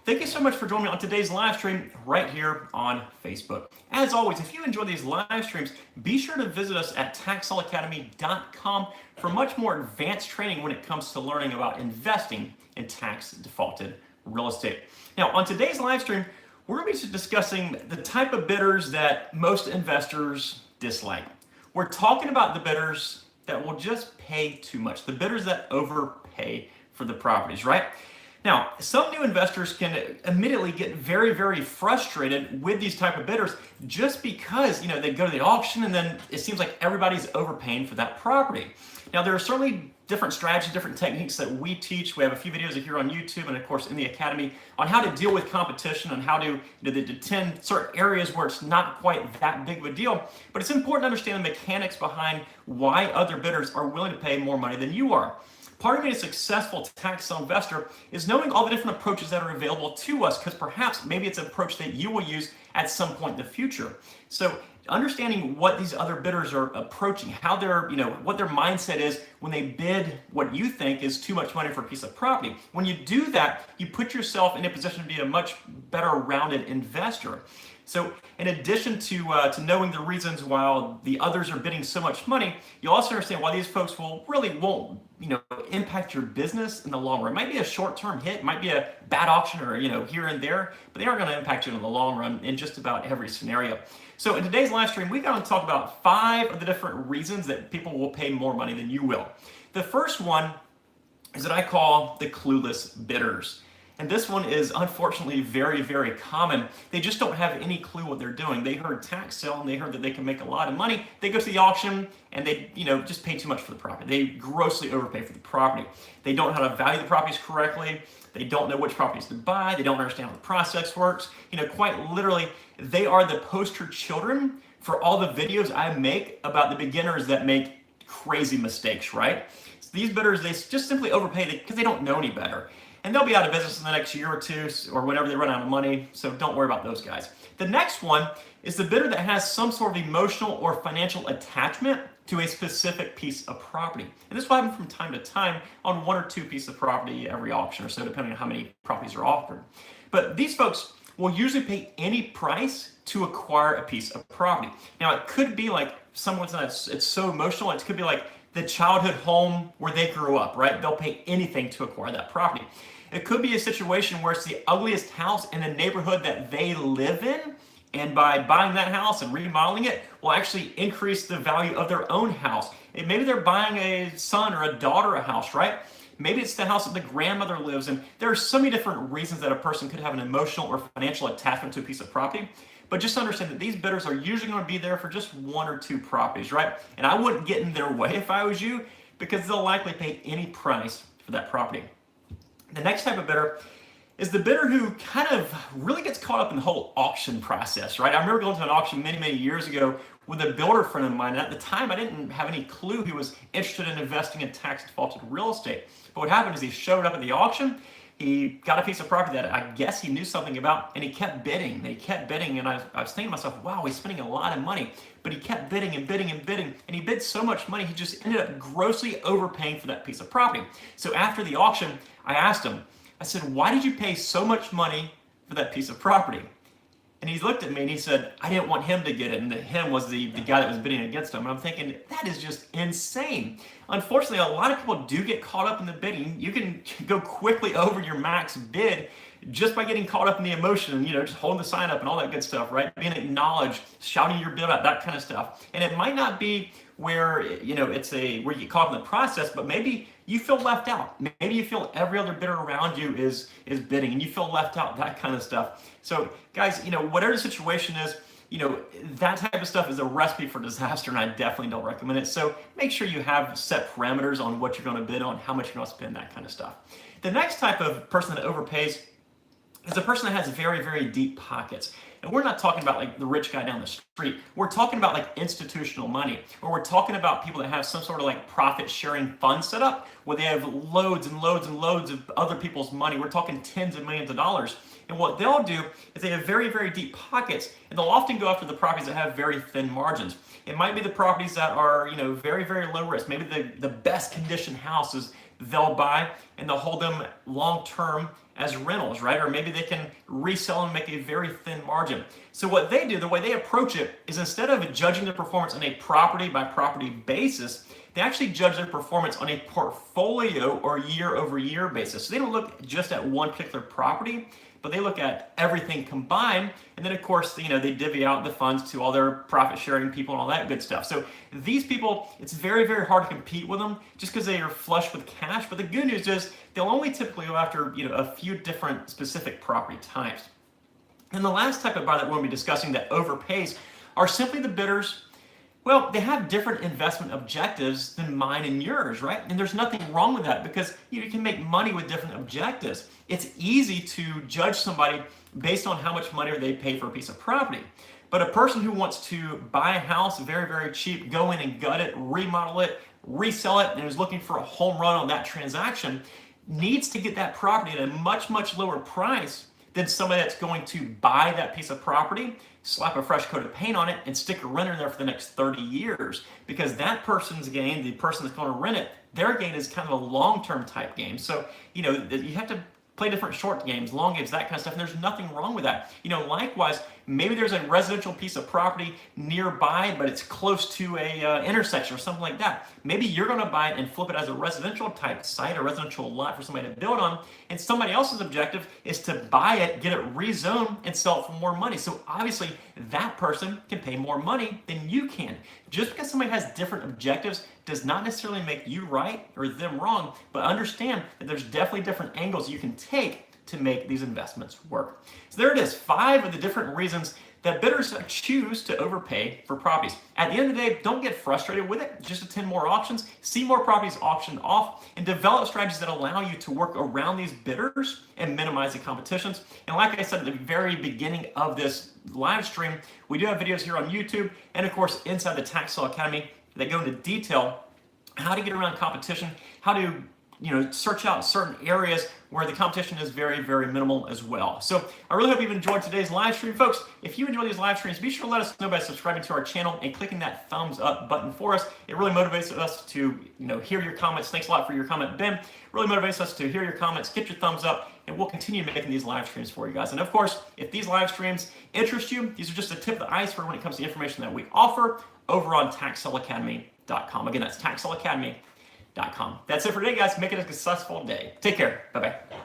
Thank you so much for joining me on today's live stream right here on Facebook. As always, if you enjoy these live streams, be sure to visit us at taxsaleacademy.com for much more advanced training when it comes to learning about investing in tax defaulted real estate. Now, on today's live stream, we're going to be discussing the type of bidders that most investors dislike. We're talking about the bidders that will just pay too much, the bidders that overpay for the properties, right? Now, some new investors can immediately get very, very frustrated with these type of bidders just because, they go to the auction and then it seems like everybody's overpaying for that property. Now, there are certainly different strategies, different techniques that we teach. We have a few videos here on YouTube and, of course, in the Academy on how to deal with competition and how to attend certain areas where it's not quite that big of a deal. But it's important to understand the mechanics behind why other bidders are willing to pay more money than you are. Part of being a successful tax sale investor is knowing all the different approaches that are available to us, because perhaps maybe it's an approach that you will use at some point in the future. So understanding what these other bidders are approaching, how they're, what their mindset is when they bid what you think is too much money for a piece of property. When you do that, you put yourself in a position to be a much better rounded investor. So in addition to knowing the reasons why the others are bidding so much money, you also understand why these folks won't impact your business in the long run. It might be a short-term hit, it might be a bad auction or here and there, but they aren't going to impact you in the long run in just about every scenario. So in today's live stream, we're going to talk about 5 of the different reasons that people will pay more money than you will. The first one is that I call the clueless bidders. And this one is unfortunately very, very common. They just don't have any clue what they're doing. They heard tax sale and they heard that they can make a lot of money. They go to the auction and they, just pay too much for the property. They grossly overpay for the property. They don't know how to value the properties correctly. They don't know which properties to buy. They don't understand how the process works. Quite literally, they are the poster children for all the videos I make about the beginners that make crazy mistakes, right? So these bidders, they just simply overpay because they don't know any better. And they'll be out of business in the next year or two or whenever they run out of money, so don't worry about those guys. The next one is the bidder that has some sort of emotional or financial attachment to a specific piece of property. And this will happen from time to time on 1 or 2 pieces of property every auction or so, depending on how many properties are offered. But these folks will usually pay any price to acquire a piece of property. Now, it could be like someone's it's so emotional, it could be like the childhood home where they grew up, right? They'll pay anything to acquire that property. It could be a situation where it's the ugliest house in the neighborhood that they live in, and by buying that house and remodeling it will actually increase the value of their own house. And maybe they're buying a son or a daughter a house, right? Maybe it's the house that the grandmother lives in. There are so many different reasons that a person could have an emotional or financial attachment to a piece of property. But just understand that these bidders are usually going to be there for just 1 or 2 properties, right? And I wouldn't get in their way if I was you, because they'll likely pay any price for that property. The next type of bidder is the bidder who kind of really gets caught up in the whole auction process, right? I remember going to an auction many, many years ago with a builder friend of mine. And at the time, I didn't have any clue he was interested in investing in tax defaulted real estate. But what happened is he showed up at the auction. He got a piece of property that I guess he knew something about, and he kept bidding. They kept bidding, and I was thinking to myself, wow, he's spending a lot of money. But he kept bidding and bidding and bidding, and he bid so much money, he just ended up grossly overpaying for that piece of property. So after the auction, I asked him, I said, why did you pay so much money for that piece of property? And he looked at me and he said, I didn't want him to get it. And the him was the guy that was bidding against him. And I'm thinking, that is just insane. Unfortunately, a lot of people do get caught up in the bidding. You can go quickly over your max bid just by getting caught up in the emotion and, just holding the sign up and all that good stuff, right? Being acknowledged, shouting your bid out, that kind of stuff. And it might not be where, it's where you get caught in the process, but maybe you feel left out. Maybe you feel every other bidder around you is bidding and you feel left out, that kind of stuff. So guys, whatever the situation is, that type of stuff is a recipe for disaster, and I definitely don't recommend it. So make sure you have set parameters on what you're going to bid on, how much you're going to spend, that kind of stuff. The next type of person that overpays is a person that has very, very deep pockets. And we're not talking about like the rich guy down the street. We're talking about like institutional money, or we're talking about people that have some sort of like profit sharing fund set up where they have loads and loads and loads of other people's money. We're talking tens of millions of dollars. And what they'll do is they have very, very deep pockets, and they'll often go after the properties that have very thin margins. It might be the properties that are, very, very low risk. Maybe the best conditioned house is they'll buy and they'll hold them long term as rentals, right? Or maybe they can resell and make a very thin margin. So what they do, the way they approach it, is instead of judging their performance on a property by property basis, they actually judge their performance on a portfolio or year over year basis. So they don't look just at one particular property, but they look at everything combined. And then of course, they divvy out the funds to all their profit sharing people and all that good stuff. So these people, it's very, very hard to compete with them just because they are flush with cash. But the good news is they'll only typically go after, a few different specific property types. And the last type of buyer that we'll be discussing that overpays are simply the bidders. Well, they have different investment objectives than mine and yours, right? And there's nothing wrong with that because you can make money with different objectives. It's easy to judge somebody based on how much money they pay for a piece of property. But a person who wants to buy a house very, very cheap, go in and gut it, remodel it, resell it, and is looking for a home run on that transaction needs to get that property at a much, much lower price than somebody that's going to buy that piece of property, slap a fresh coat of paint on it, and stick a renter in there for the next 30 years. Because that person's gain, the person that's going to rent it, their gain is kind of a long-term type game. So, you have to play different short games, long games, that kind of stuff, and there's nothing wrong with that. Likewise, maybe there's a residential piece of property nearby, but it's close to a intersection or something like that. Maybe you're going to buy it and flip it as a residential type site, a residential lot for somebody to build on, and somebody else's objective is to buy it, get it rezoned, and sell it for more money. So obviously, that person can pay more money than you can. Just because somebody has different objectives does not necessarily make you right or them wrong, but understand that there's definitely different angles you can take to make these investments work. So there it is, 5 of the different reasons that bidders choose to overpay for properties. At the end of the day, don't get frustrated with it. Just attend more auctions, see more properties auctioned off, and develop strategies that allow you to work around these bidders and minimize the competitions. And like I said at the very beginning of this live stream, we do have videos here on YouTube and of course inside the Tax Sale Academy that go into detail how to get around competition, how to search out certain areas where the competition is very, very minimal as well. So I really hope you've enjoyed today's live stream. Folks, if you enjoy these live streams, be sure to let us know by subscribing to our channel and clicking that thumbs up button for us. It really motivates us to hear your comments. Thanks a lot for your comment, Ben. Really motivates us to hear your comments, get your thumbs up, and we'll continue making these live streams for you guys. And of course, if these live streams interest you, these are just a tip of the iceberg when it comes to the information that we offer over on TaxSaleAcademy.com. Again, that's TaxSaleAcademy.com. That's it for today, guys. Make it a successful day. Take care. Bye-bye.